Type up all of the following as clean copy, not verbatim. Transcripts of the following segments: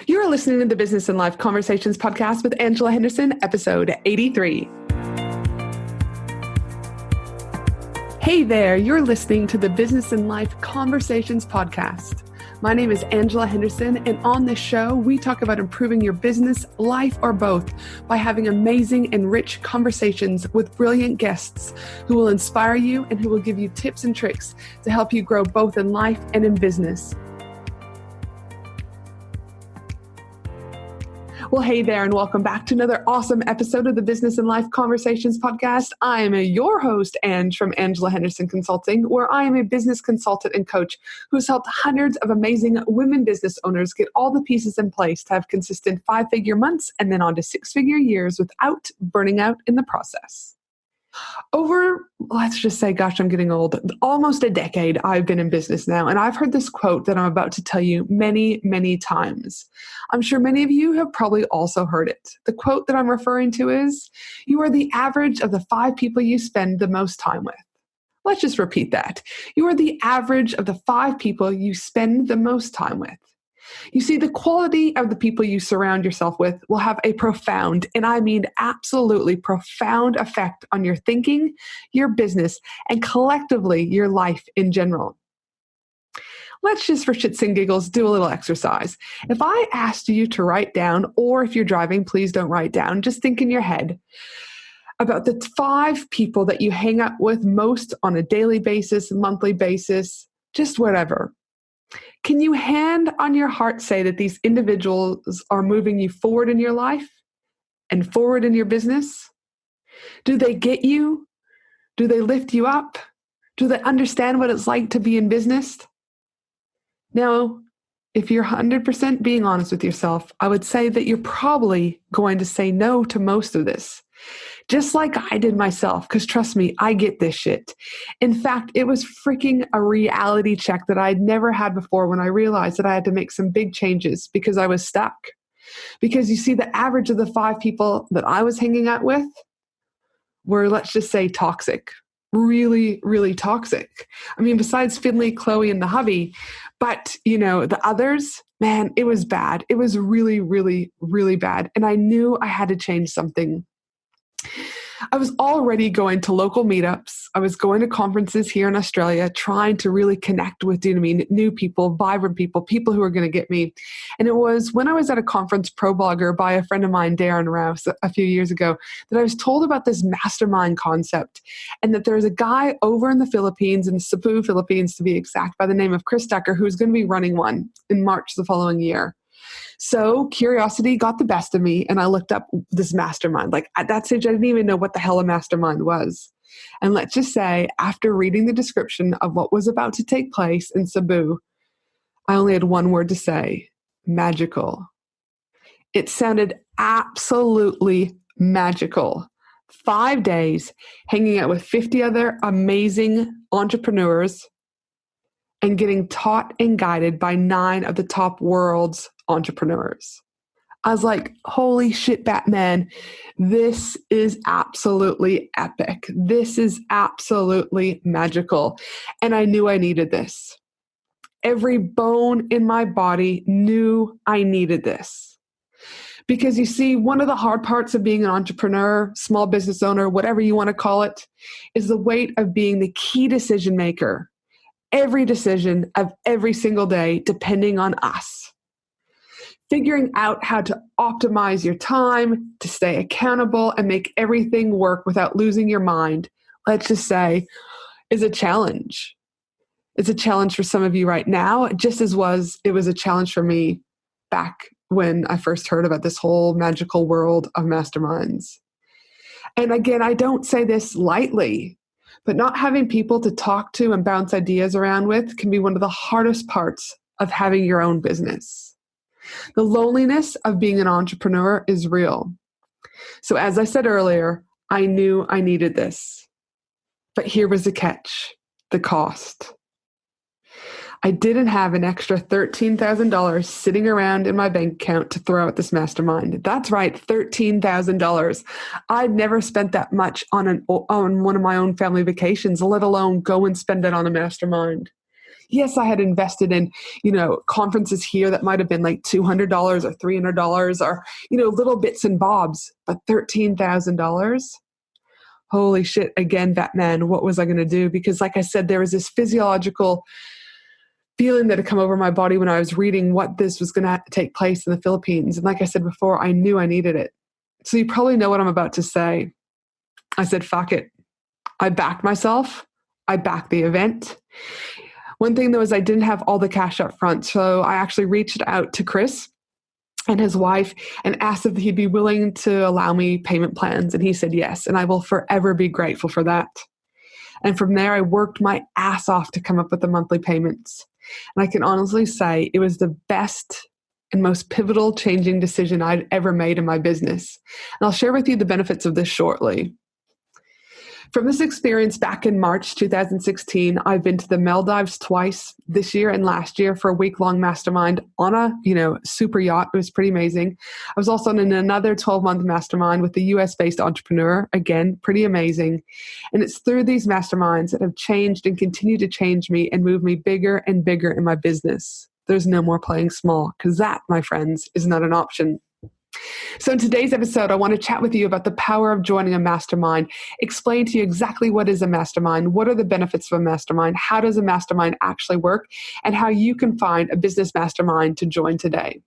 You're listening to the Business and Life Conversations podcast with Angela Henderson, episode 83. Hey there, you're listening to the Business and Life Conversations podcast. My name is Angela Henderson, and on this show, we talk about improving your business, life, or both by having amazing and rich conversations with brilliant guests who will inspire you and who will give you tips and tricks to help you grow both in life and in business. Well, hey there, and welcome back to another awesome episode of the Business and Life Conversations podcast. I am your host, Ange, from Angela Henderson Consulting, where I am a business consultant and coach who's helped hundreds of amazing women business owners get all the pieces in place to have consistent 5-figure months and then on to 6-figure years without burning out in the process. Over, let's just say, gosh, I'm getting old, almost a decade I've been in business now, and I've heard this quote that I'm about to tell you many, many times. I'm sure many of you have probably also heard it. The quote that I'm referring to is, "You are the average of the 5 people you spend the most time with." Let's just repeat that. You are the average of the 5 people you spend the most time with. You see, the quality of the people you surround yourself with will have a profound, and I mean absolutely profound, effect on your thinking, your business, and collectively your life in general. Let's just, for shits and giggles, do a little exercise. If I asked you to write down, or if you're driving, please don't write down, just think in your head about the 5 people that you hang out with most on a daily basis, monthly basis, just whatever. Can you hand on your heart say that these individuals are moving you forward in your life and forward in your business? Do they get you? Do they lift you up? Do they understand what it's like to be in business? Now, if you're 100% being honest with yourself, I would say that you're probably going to say no to most of this. Just like I did myself, because trust me, I get this shit. In fact, it was freaking a reality check that I'd never had before when I realized that I had to make some big changes because I was stuck. Because you see, the average of the 5 people that I was hanging out with were, let's just say, toxic. Really, really toxic. I mean, besides Finley, Chloe, and the hubby, but, the others, man, it was bad. It was really, really, really bad. And I knew I had to change something. I was already going to local meetups. I was going to conferences here in Australia, trying to really connect with, new people, vibrant people, people who are going to get me. And it was when I was at a conference, Pro Blogger, by a friend of mine, Darren Rouse, a few years ago, that I was told about this mastermind concept, and that there's a guy over in the Philippines, in Cebu, Philippines to be exact, by the name of Chris Tucker, who's going to be running one in March the following year. So curiosity got the best of me, and I looked up this mastermind. Like, at that stage, I didn't even know what the hell a mastermind was. And let's just say, after reading the description of what was about to take place in Cebu, I only had one word to say: magical. It sounded absolutely magical. 5 days hanging out with 50 other amazing entrepreneurs and getting taught and guided by 9 of the top world's entrepreneurs. I was like, holy shit, Batman, this is absolutely epic. This is absolutely magical. And I knew I needed this. Every bone in my body knew I needed this. Because you see, one of the hard parts of being an entrepreneur, small business owner, whatever you want to call it, is the weight of being the key decision maker. Every decision of every single day, depending on us. Figuring out how to optimize your time, to stay accountable, and make everything work without losing your mind, let's just say, is a challenge. It's a challenge for some of you right now, just as it was a challenge for me back when I first heard about this whole magical world of masterminds. And again, I don't say this lightly, but not having people to talk to and bounce ideas around with can be one of the hardest parts of having your own business. The loneliness of being an entrepreneur is real. So as I said earlier, I knew I needed this. But here was the catch, the cost. I didn't have an extra $13,000 sitting around in my bank account to throw at this mastermind. That's right, $13,000. I'd never spent that much on one of my own family vacations, let alone go and spend it on a mastermind. Yes, I had invested in, conferences here that might have been like $200 or $300 or, little bits and bobs, but $13,000. Holy shit. Again, Batman, what was I going to do? Because like I said, there was this physiological feeling that had come over my body when I was reading what this was going to take place in the Philippines. And like I said before, I knew I needed it. So you probably know what I'm about to say. I said, fuck it. I backed myself. I backed the event. One thing though is I didn't have all the cash up front. So I actually reached out to Chris and his wife and asked if he'd be willing to allow me payment plans. And he said yes. And I will forever be grateful for that. And from there, I worked my ass off to come up with the monthly payments. And I can honestly say it was the best and most pivotal changing decision I'd ever made in my business. And I'll share with you the benefits of this shortly. From this experience back in March 2016, I've been to the Maldives twice this year and last year for a week-long mastermind on a, super yacht. It was pretty amazing. I was also in another 12-month mastermind with a US-based entrepreneur. Again, pretty amazing. And it's through these masterminds that have changed and continue to change me and move me bigger and bigger in my business. There's no more playing small, because that, my friends, is not an option. So in today's episode, I want to chat with you about the power of joining a mastermind, explain to you exactly what is a mastermind, what are the benefits of a mastermind, how does a mastermind actually work, and how you can find a business mastermind to join today.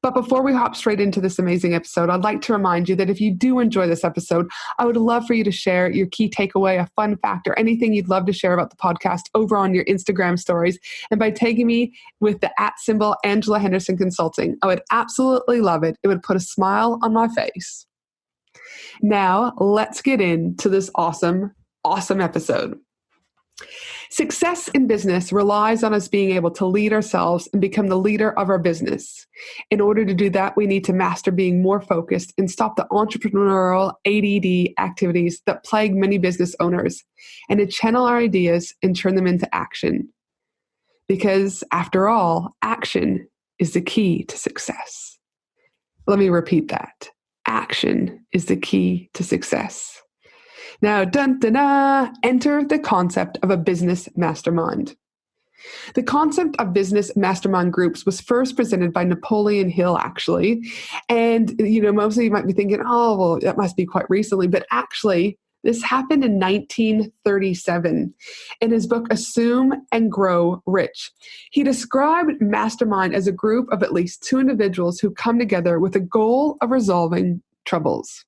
But before we hop straight into this amazing episode, I'd like to remind you that if you do enjoy this episode, I would love for you to share your key takeaway, a fun fact, or anything you'd love to share about the podcast over on your Instagram stories. And by tagging me with the @ Angela Henderson Consulting, I would absolutely love it. It would put a smile on my face. Now, let's get into this awesome episode. Success in business relies on us being able to lead ourselves and become the leader of our business. In order to do that, we need to master being more focused and stop the entrepreneurial ADD activities that plague many business owners, and to channel our ideas and turn them into action. Because after all, action is the key to success. Let me repeat that. Action is the key to success. Now, enter the concept of a business mastermind. The concept of business mastermind groups was first presented by Napoleon Hill, actually. And, most of you might be thinking, oh, well, that must be quite recently. But actually, this happened in 1937 in his book, Assume and Grow Rich. He described mastermind as a group of at least 2 individuals who come together with a goal of resolving troubles.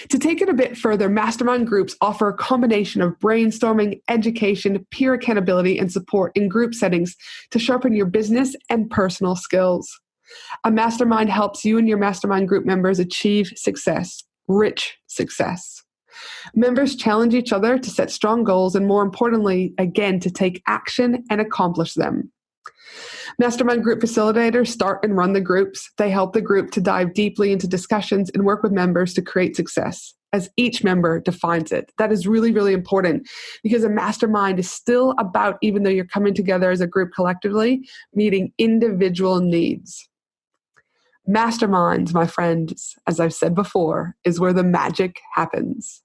To take it a bit further, mastermind groups offer a combination of brainstorming, education, peer accountability, and support in group settings to sharpen your business and personal skills. A mastermind helps you and your mastermind group members achieve success, rich success. Members challenge each other to set strong goals and, more importantly, again, to take action and accomplish them. Mastermind group facilitators start and run the groups. They help the group to dive deeply into discussions and work with members to create success, as each member defines it. That is really, really important, because a mastermind is still about, even though you're coming together as a group collectively, meeting individual needs. Masterminds, my friends, as I've said before, is where the magic happens.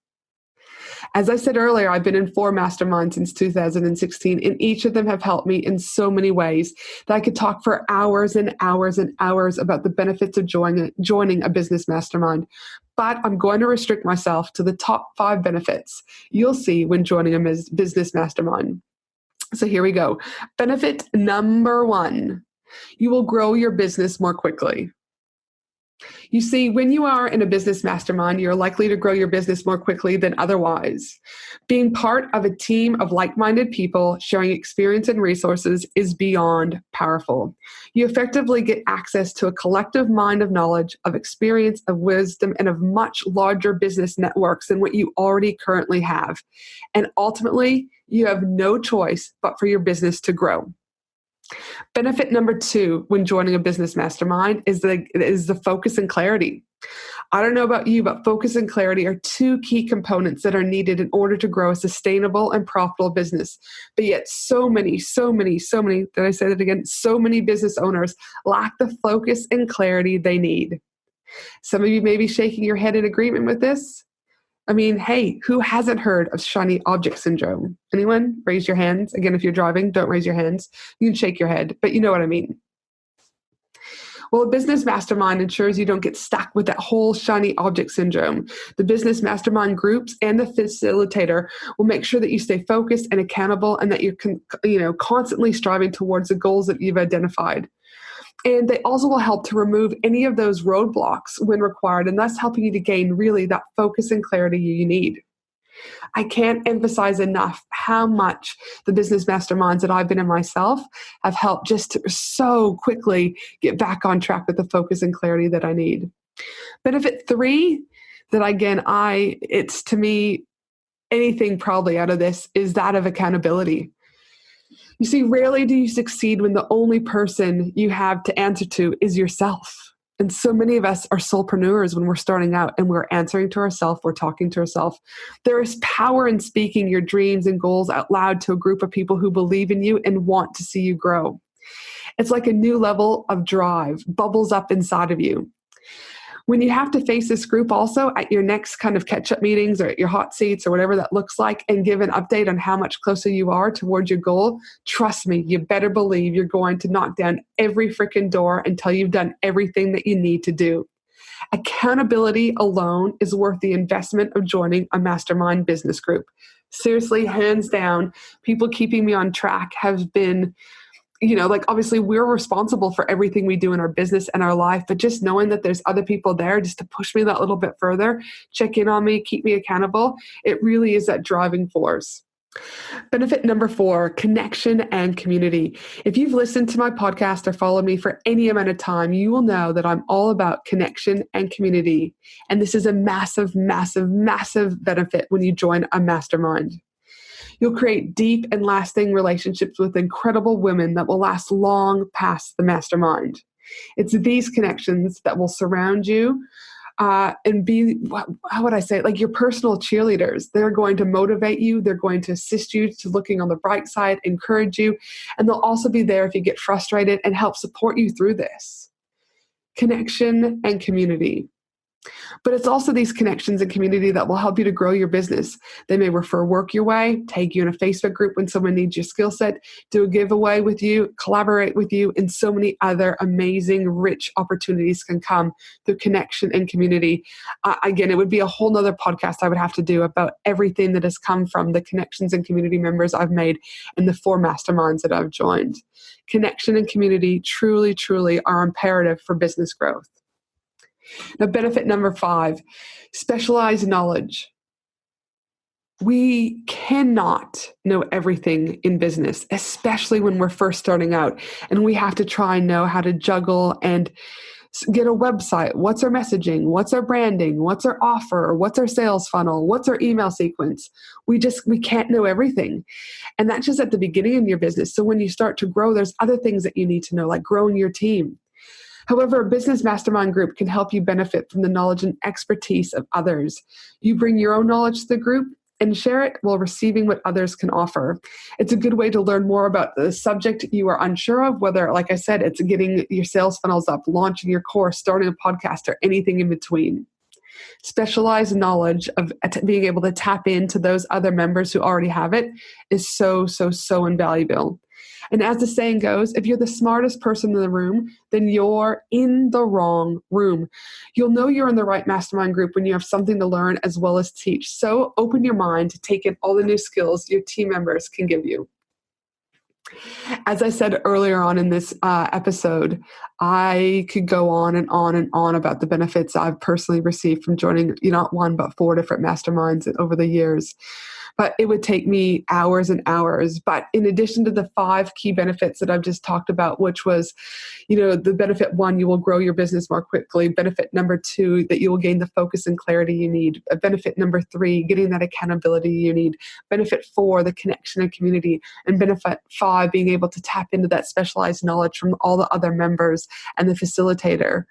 As I said earlier, I've been in 4 masterminds since 2016, and each of them have helped me in so many ways that I could talk for hours and hours and hours about the benefits of joining a business mastermind. But I'm going to restrict myself to the top 5 benefits you'll see when joining a business mastermind. So here we go. Benefit number 1, you will grow your business more quickly. You see, when you are in a business mastermind, you're likely to grow your business more quickly than otherwise. Being part of a team of like-minded people sharing experience and resources is beyond powerful. You effectively get access to a collective mind of knowledge, of experience, of wisdom, and of much larger business networks than what you already currently have. And ultimately, you have no choice but for your business to grow. Benefit number 2 when joining a business mastermind is the focus and clarity. I don't know about you, but focus and clarity are 2 key components that are needed in order to grow a sustainable and profitable business. But yet so many, did I say that again? So many business owners lack the focus and clarity they need. Some of you may be shaking your head in agreement with this. I mean, hey, who hasn't heard of shiny object syndrome? Anyone? Raise your hands. Again, if you're driving, don't raise your hands. You can shake your head, but you know what I mean. Well, a business mastermind ensures you don't get stuck with that whole shiny object syndrome. The business mastermind groups and the facilitator will make sure that you stay focused and accountable, and that you're constantly striving towards the goals that you've identified. And they also will help to remove any of those roadblocks when required, and thus helping you to gain really that focus and clarity you need. I can't emphasize enough how much the business masterminds that I've been in myself have helped just to so quickly get back on track with the focus and clarity that I need. Benefit 3, that again, it's to me, anything probably out of this is that of accountability. You see, rarely do you succeed when the only person you have to answer to is yourself. And so many of us are solopreneurs when we're starting out and we're answering to ourselves, we're talking to ourselves. There is power in speaking your dreams and goals out loud to a group of people who believe in you and want to see you grow. It's like a new level of drive bubbles up inside of you. When you have to face this group also at your next kind of catch-up meetings or at your hot seats or whatever that looks like, and give an update on how much closer you are towards your goal, trust me, you better believe you're going to knock down every freaking door until you've done everything that you need to do. Accountability alone is worth the investment of joining a mastermind business group. Seriously, hands down, people keeping me on track have been, obviously we're responsible for everything we do in our business and our life, but just knowing that there's other people there just to push me that little bit further, check in on me, keep me accountable, it really is that driving force. Benefit number 4, connection and community. If you've listened to my podcast or followed me for any amount of time, you will know that I'm all about connection and community. And this is a massive, massive, massive benefit when you join a mastermind. You'll create deep and lasting relationships with incredible women that will last long past the mastermind. It's these connections that will surround you and be, how would I say it, like your personal cheerleaders. They're going to motivate you. They're going to assist you to looking on the bright side, encourage you, and they'll also be there if you get frustrated and help support you through this. Connection and community. But it's also these connections and community that will help you to grow your business. They may refer work your way, tag you in a Facebook group when someone needs your skill set, do a giveaway with you, collaborate with you, and so many other amazing, rich opportunities can come through connection and community. Again, it would be a whole nother podcast I would have to do about everything that has come from the connections and community members I've made and the 4 masterminds that I've joined. Connection and community truly, truly are imperative for business growth. Now, benefit number 5, specialized knowledge. We cannot know everything in business, especially when we're first starting out, and we have to try and know how to juggle and get a website. What's our messaging? What's our branding? What's our offer? What's our sales funnel? What's our email sequence? We can't know everything. And that's just at the beginning of your business. So when you start to grow, there's other things that you need to know, like growing your team. However, a business mastermind group can help you benefit from the knowledge and expertise of others. You bring your own knowledge to the group and share it while receiving what others can offer. It's a good way to learn more about the subject you are unsure of, whether, like I said, it's getting your sales funnels up, launching your course, starting a podcast, or anything in between. Specialized knowledge of being able to tap into those other members who already have it is so, so, so invaluable. And as the saying goes, if you're the smartest person in the room, then you're in the wrong room. You'll know you're in the right mastermind group when you have something to learn as well as teach. So open your mind to take in all the new skills your team members can give you. As I said earlier on in this episode, I could go on and on and on about the benefits I've personally received from joining not 1, but 4 different masterminds over the years. But it would take me hours and hours. But in addition to the 5 key benefits that I've just talked about, which was, the benefit 1, you will grow your business more quickly. Benefit number 2, that you will gain the focus and clarity you need. Benefit number 3, getting that accountability you need. Benefit 4, the connection and community. And benefit 5, being able to tap into that specialized knowledge from all the other members and the facilitator.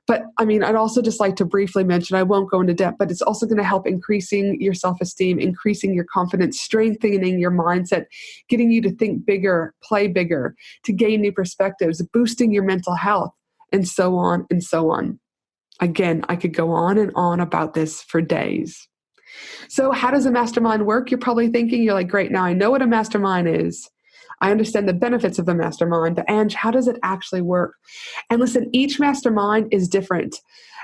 But I'd also just like to briefly mention, I won't go into depth, but it's also going to help increasing your self-esteem, increasing your confidence, strengthening your mindset, getting you to think bigger, play bigger, to gain new perspectives, boosting your mental health, and so on and so on. Again, I could go on and on about this for days. So how does a mastermind work? You're probably thinking, you're like, great, now I know what a mastermind is. I understand the benefits of the mastermind, but Ange, how does it actually work? And listen, each mastermind is different.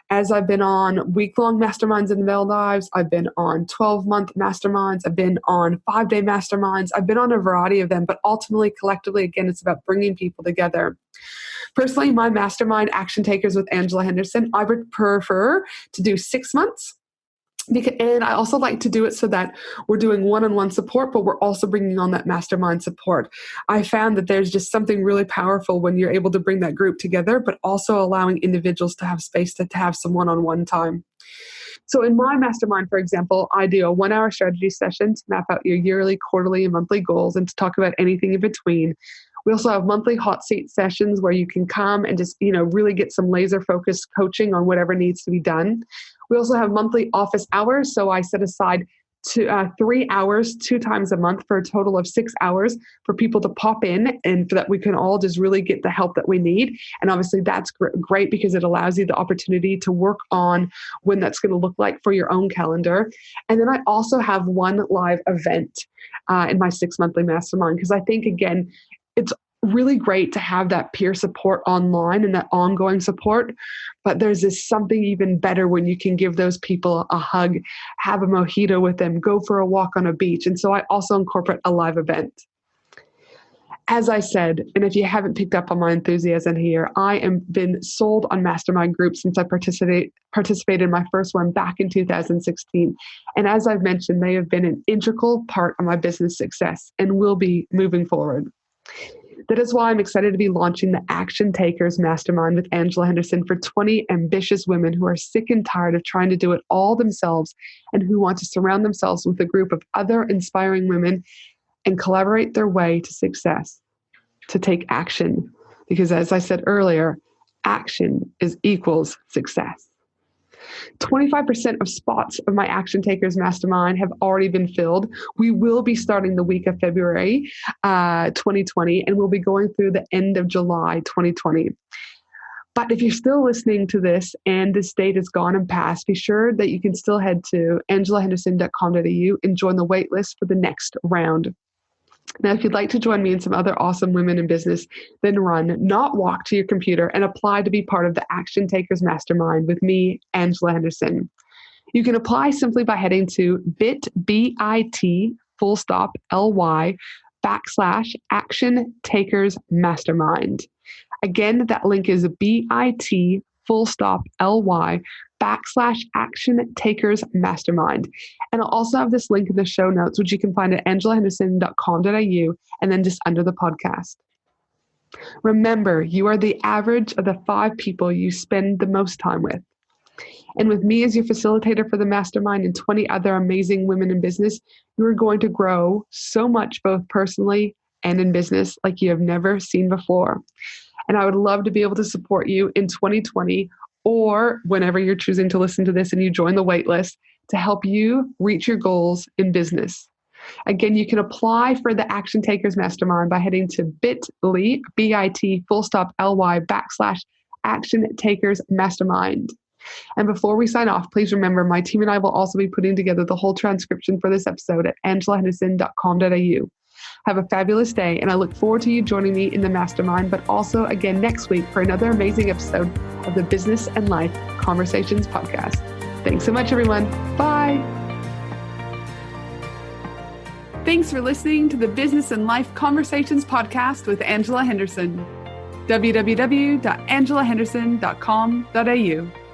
As I've been on week-long masterminds in their lives, I've been on 12-month masterminds, I've been on 5-day masterminds, I've been on a variety of them, but ultimately, collectively, again, it's about bringing people together. Personally, my mastermind Action Takers with Angela Henderson, I would prefer to do 6 months. And I also like to do it so that we're doing one-on-one support, but we're also bringing on that mastermind support. I found that there's just something really powerful when you're able to bring that group together, but also allowing individuals to have space to have some one-on-one time. So in my mastermind, for example, I do a 1-hour strategy session to map out your yearly, quarterly, and monthly goals and to talk about anything in between. We also have monthly hot seat sessions where you can come and just, really get some laser focused coaching on whatever needs to be done. We also have monthly office hours. So I set aside 3 hours 2 times a month for a total of 6 hours for people to pop in and so that we can all just really get the help that we need. And obviously that's great because it allows you the opportunity to work on when that's going to look like for your own calendar. And then I also have one live event in my 6 monthly mastermind because I think, again, it's really great to have that peer support online and that ongoing support, but there's this something even better when you can give those people a hug, have a mojito with them, go for a walk on a beach. And so I also incorporate a live event. As I said, and if you haven't picked up on my enthusiasm here, I have been sold on mastermind groups since I participated in my first one back in 2016. And as I've mentioned, they have been an integral part of my business success and will be moving forward. That is why I'm excited to be launching the Action Takers Mastermind with Angela Henderson for 20 ambitious women who are sick and tired of trying to do it all themselves and who want to surround themselves with a group of other inspiring women and collaborate their way to success, to take action. Because as I said earlier, action equals success. 25% of spots of my Action Takers Mastermind have already been filled. We will be starting the week of February 2020, and we'll be going through the end of July 2020. But if you're still listening to this and this date is gone and past, be sure that you can still head to angelahenderson.com.au and join the wait list for the next round. Now, if you'd like to join me and some other awesome women in business, then run, not walk to your computer and apply to be part of the Action Takers Mastermind with me, Angela Henderson. You can apply simply by heading to bit.ly/Action Takers Mastermind. Again, that link is bit.ly/Action Takers Mastermind. And I'll also have this link in the show notes, which you can find at angelahenderson.com.au and then just under the podcast. Remember, you are the average of the 5 people you spend the most time with. And with me as your facilitator for the mastermind and 20 other amazing women in business, you are going to grow so much, both personally and in business, like you have never seen before. And I would love to be able to support you in 2020 or whenever you're choosing to listen to this and you join the wait list to help you reach your goals in business. Again, you can apply for the Action Takers Mastermind by heading to bit.ly/Action Takers Mastermind. And before we sign off, please remember my team and I will also be putting together the whole transcription for this episode at angelahenderson.com.au. Have a fabulous day, and I look forward to you joining me in the mastermind, but also again next week for another amazing episode of the Business and Life Conversations podcast. Thanks so much, everyone. Bye. Thanks for listening to the Business and Life Conversations podcast with Angela Henderson. www.angelahenderson.com.au